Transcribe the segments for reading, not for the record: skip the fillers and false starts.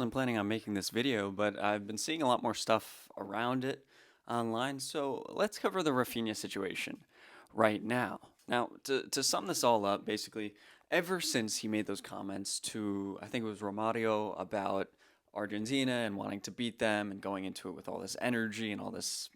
I'm planning on making this video, but I've been seeing a lot more stuff around it online. So let's cover the Rafinha situation right now. Now, to sum this all up, basically, ever since he made those comments to, I think it was Romario about Argentina and wanting to beat them and going into it with all this energy and all this,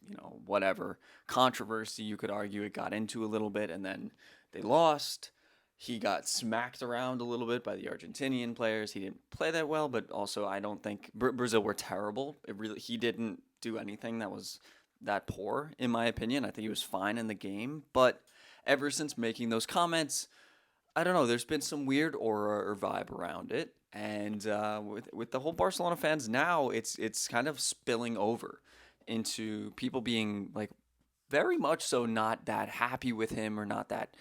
whatever controversy you could argue it got into a little bit, and then they lost. He got smacked around a little bit by the Argentinian players. He didn't play that well, but also I don't think Brazil were terrible. He didn't do anything that was that poor in my opinion. I think he was fine in the game, but ever since making those comments, I don't know. There's been some weird aura or vibe around it, and with the whole Barcelona fans now, it's kind of spilling over into people being like very much so not that happy with him or not that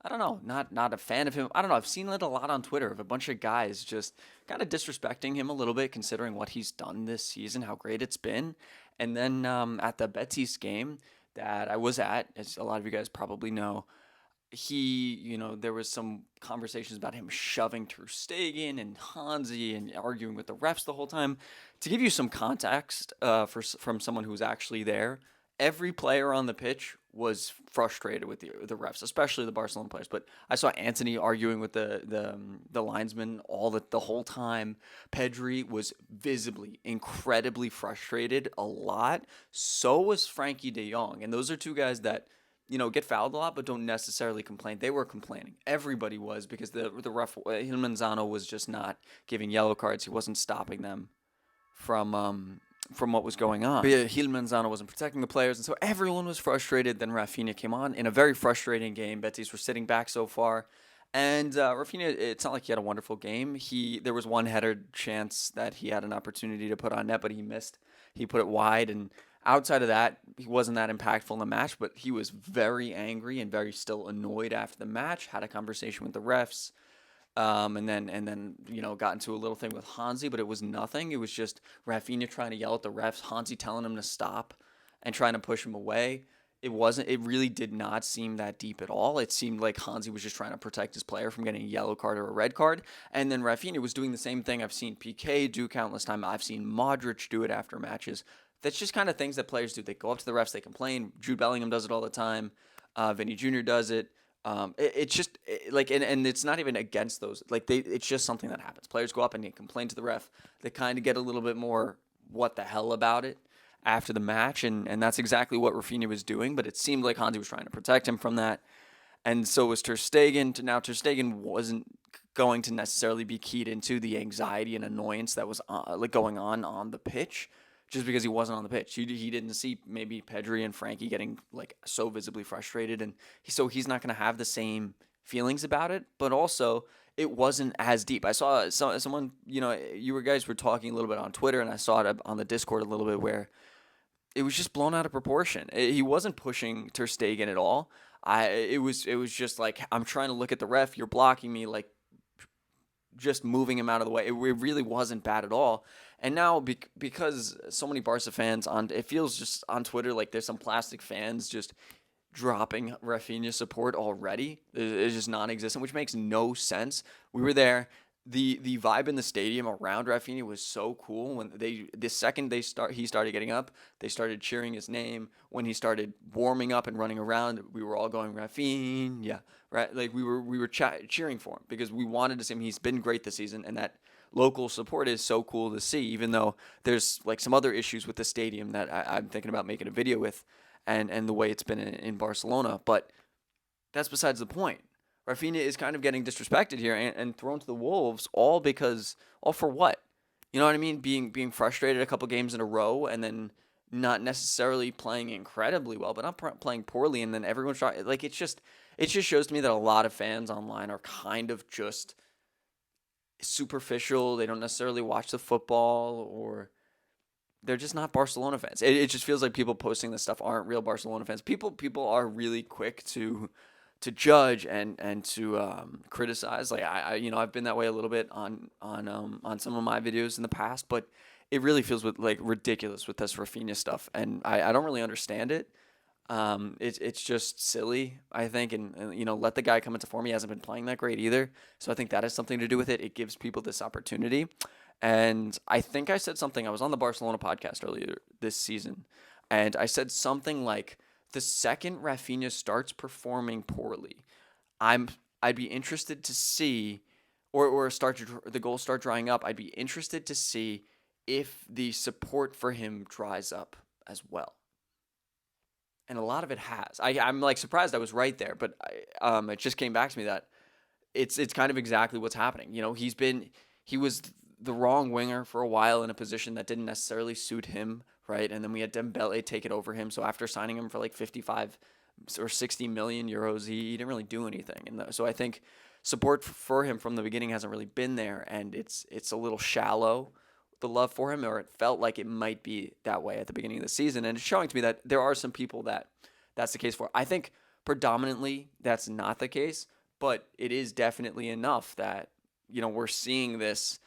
I don't know, not a fan of him. I don't know. I've seen it a lot on Twitter of a bunch of guys just kind of disrespecting him a little bit, considering what he's done this season, how great it's been. And then at the Betis game that I was at, as a lot of you guys probably know, there was some conversations about him shoving Ter Stegen and Hansi and arguing with the refs the whole time. To give you some context from someone who was actually there, every player on the pitch was frustrated with the refs, especially the Barcelona players. But I saw Anthony arguing with the linesman the whole time. Pedri was visibly incredibly frustrated a lot. So was Frankie De Jong, and those are two guys that get fouled a lot, but don't necessarily complain. They were complaining. Everybody was because the ref Manzano was just not giving yellow cards. He wasn't stopping them from what was going on. But yeah, Gil Manzano wasn't protecting the players, and so everyone was frustrated. Then Raphinha came on in a very frustrating game. Betis were sitting back so far. And Raphinha, it's not like he had a wonderful game. There was one header chance that he had an opportunity to put on net, but he missed. He put it wide, and outside of that, he wasn't that impactful in the match. But he was very angry and very still annoyed after the match. Had a conversation with the refs. And then got into a little thing with Hansi, but it was nothing. It was just Raphinha trying to yell at the refs, Hansi telling him to stop and trying to push him away. It really did not seem that deep at all. It seemed like Hansi was just trying to protect his player from getting a yellow card or a red card. And then Raphinha was doing the same thing. I've seen PK do countless times. I've seen Modric do it after matches. That's just kind of things that players do. They go up to the refs, they complain. Jude Bellingham does it all the time. Vinny Jr. does it. It's just and it's not even against those. It's just something that happens. Players go up and they complain to the ref. They kind of get a little bit more what the hell about it after the match, and that's exactly what Rafinha was doing. But it seemed like Hansi was trying to protect him from that, and so was Ter Stegen. Now Ter Stegen wasn't going to necessarily be keyed into the anxiety and annoyance that was going on the pitch just because he wasn't on the pitch. He didn't see maybe Pedri and Frankie getting so visibly frustrated, and so he's not going to have the same feelings about it. But also, it wasn't as deep. I saw someone, you guys were talking a little bit on Twitter, and I saw it on the Discord a little bit where it was just blown out of proportion. He wasn't pushing Ter Stegen at all. It was just like, I'm trying to look at the ref. You're blocking me, just moving him out of the way. It really wasn't bad at all. And now because so many Barca fans it feels just on Twitter like there's some plastic fans just dropping Rafinha support already. It's just non-existent, which makes no sense. We were there. The vibe in the stadium around Rafinha was so cool. When the second he started getting up, they started cheering his name. When he started warming up and running around, we were all going Rafinha, right? Like we were cheering for him because we wanted to see him. He's been great this season, and that local support is so cool to see. Even though there's some other issues with the stadium that I'm thinking about making a video with, and the way it's been in Barcelona, but that's besides the point. Rafinha is kind of getting disrespected here and thrown to the wolves, all for what? You know what I mean? Being frustrated a couple games in a row and then not necessarily playing incredibly well, but not playing poorly, and then everyone's trying. It just shows to me that a lot of fans online are kind of just superficial. They don't necessarily watch the football, or they're just not Barcelona fans. It just feels like people posting this stuff aren't real Barcelona fans. People are really quick to judge and to criticize. I've been that way a little bit on some of my videos in the past, but it really feels ridiculous with this Rafinha stuff, and I don't really understand it. It's just silly, I think, and let the guy come into form. He hasn't been playing that great either, so I think that has something to do with it. It gives people this opportunity, And I think I said something, I was on the Barcelona podcast earlier this season, and I said something like, the second Rafinha starts performing poorly, I'm I'd be interested to see, the goals start drying up. I'd be interested to see if the support for him dries up as well. And a lot of it has. I'm like surprised I was right there, but it just came back to me that it's kind of exactly what's happening. He was the wrong winger for a while in a position that didn't necessarily suit him, right? And then we had Dembele take it over him. So after signing him for like 55 or 60 million euros, he didn't really do anything. So I think support for him from the beginning hasn't really been there, and it's a little shallow, the love for him, or it felt like it might be that way at the beginning of the season, and it's showing to me that there are some people that's the case for. I think predominantly that's not the case, but it is definitely enough that we're seeing this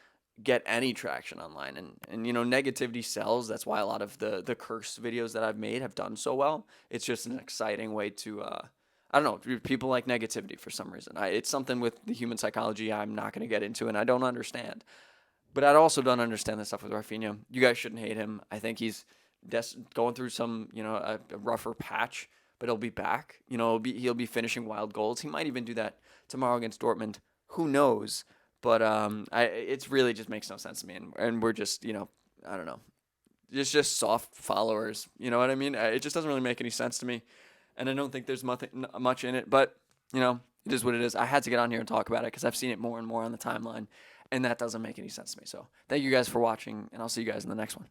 get any traction online, and negativity sells. That's why a lot of the curse videos that I've made have done so well. It's just an exciting way to I don't know, people like negativity for some reason. It's something with the human psychology I'm not going to get into, and I don't understand. But I also don't understand the stuff with Raphinha. You guys shouldn't hate him. I think he's going through some, a rougher patch, but he'll be back. He'll be finishing wild goals. He might even do that tomorrow against Dortmund. Who knows? But it's really just makes no sense to me, and we're just, I don't know, just soft followers. You know what I mean? It just doesn't really make any sense to me, and I don't think there's much in it. But it is what it is. I had to get on here and talk about it because I've seen it more and more on the timeline, and that doesn't make any sense to me. So thank you guys for watching, and I'll see you guys in the next one.